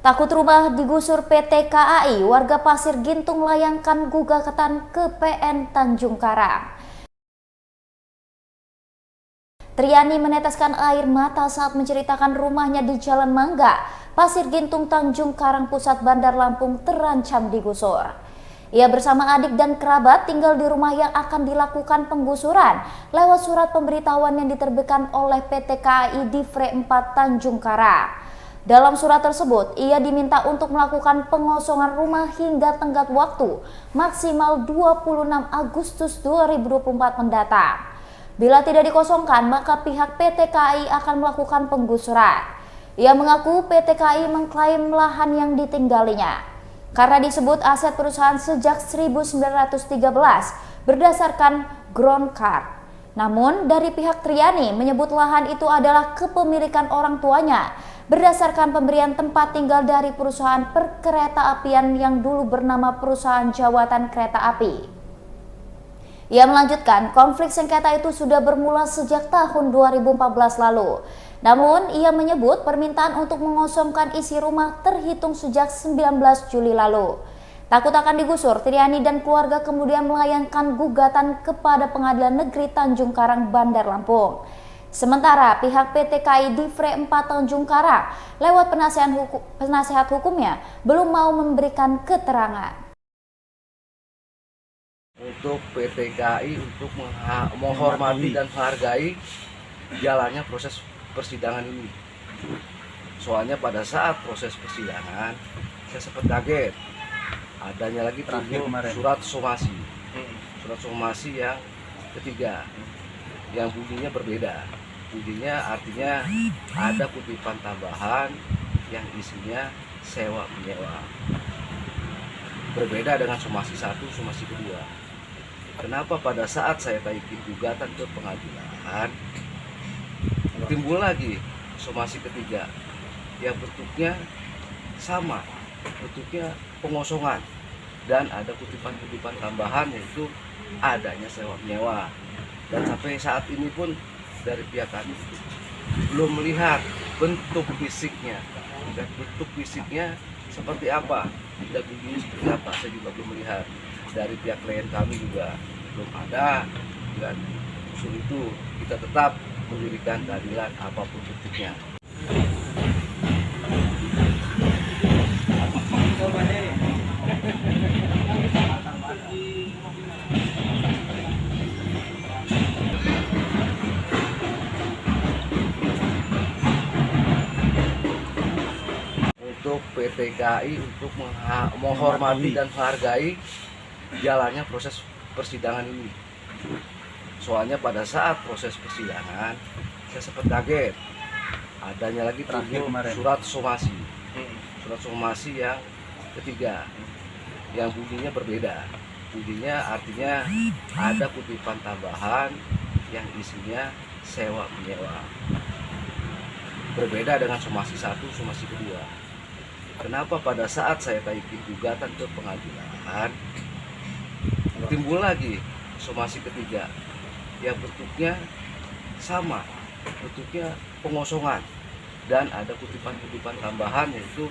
Takut rumah digusur PT KAI, warga Pasir Gintung layangkan gugatan ke PN Tanjung Karang. Triani meneteskan air mata saat menceritakan rumahnya di Jalan Mangga, Pasir Gintung, Tanjung Karang Pusat, Bandar Lampung terancam digusur. Ia bersama adik dan kerabat tinggal di rumah yang akan dilakukan penggusuran lewat surat pemberitahuan yang diterbitkan oleh PT KAI Divre 4 Tanjung Karang. Dalam surat tersebut, ia diminta untuk melakukan pengosongan rumah hingga tenggat waktu maksimal 26 Agustus 2024 mendatang. Bila tidak dikosongkan, maka pihak PT KAI akan melakukan penggusuran. Ia mengaku PT KAI mengklaim lahan yang ditinggalinya karena disebut aset perusahaan sejak 1913 berdasarkan ground card. Namun dari pihak Triani menyebut lahan itu adalah kepemilikan orang tuanya berdasarkan pemberian tempat tinggal dari perusahaan perkereta-apian yang dulu bernama Perusahaan Jawatan Kereta Api. Ia melanjutkan, konflik sengketa itu sudah bermula sejak tahun 2014 lalu. Namun, ia menyebut permintaan untuk mengosongkan isi rumah terhitung sejak 19 Juli lalu. Takut akan digusur, Triani dan keluarga kemudian melayangkan gugatan kepada Pengadilan Negeri Tanjung Karang, Bandar Lampung. Sementara pihak PT KAI Divre 4 Tanjung Karang lewat penasehat hukumnya belum mau memberikan keterangan. Untuk PT KAI untuk menghormati dan menghargai jalannya proses persidangan ini. Soalnya pada saat proses persidangan saya sempat kaget adanya lagi surat somasi. Surat somasi yang ketiga yang bunyinya berbeda. Bunyinya artinya ada kutipan tambahan yang isinya sewa menyewa. Berbeda dengan somasi 1, somasi kedua. Kenapa pada saat saya taikin gugatan ke pengadilan timbul lagi somasi ketiga yang bentuknya sama, bentuknya pengosongan dan ada kutipan-kutipan tambahan yaitu adanya sewa menyewa. Dan sampai saat ini pun dari pihak kami belum melihat bentuk fisiknya, dan bentuk fisiknya seperti apa dan bunyinya seperti apa saya juga belum melihat. Dari pihak klien kami juga belum ada, dan usul itu kita tetap memberikan keadilan apapun bentuknya. Untuk PT KAI untuk menghormati dan menghargai jalannya proses persidangan ini. Soalnya pada saat proses persidangan saya sempat kaget adanya lagi surat somasi. Surat somasi yang ketiga yang bunyinya berbeda. Bunyinya artinya ada kutipan tambahan yang isinya sewa menyewa. Berbeda dengan somasi 1, somasi kedua. Kenapa pada saat saya taikin gugatan ke pengadilan timbul lagi somasi ketiga yang bentuknya sama, bentuknya pengosongan dan ada kutipan-kutipan tambahan yaitu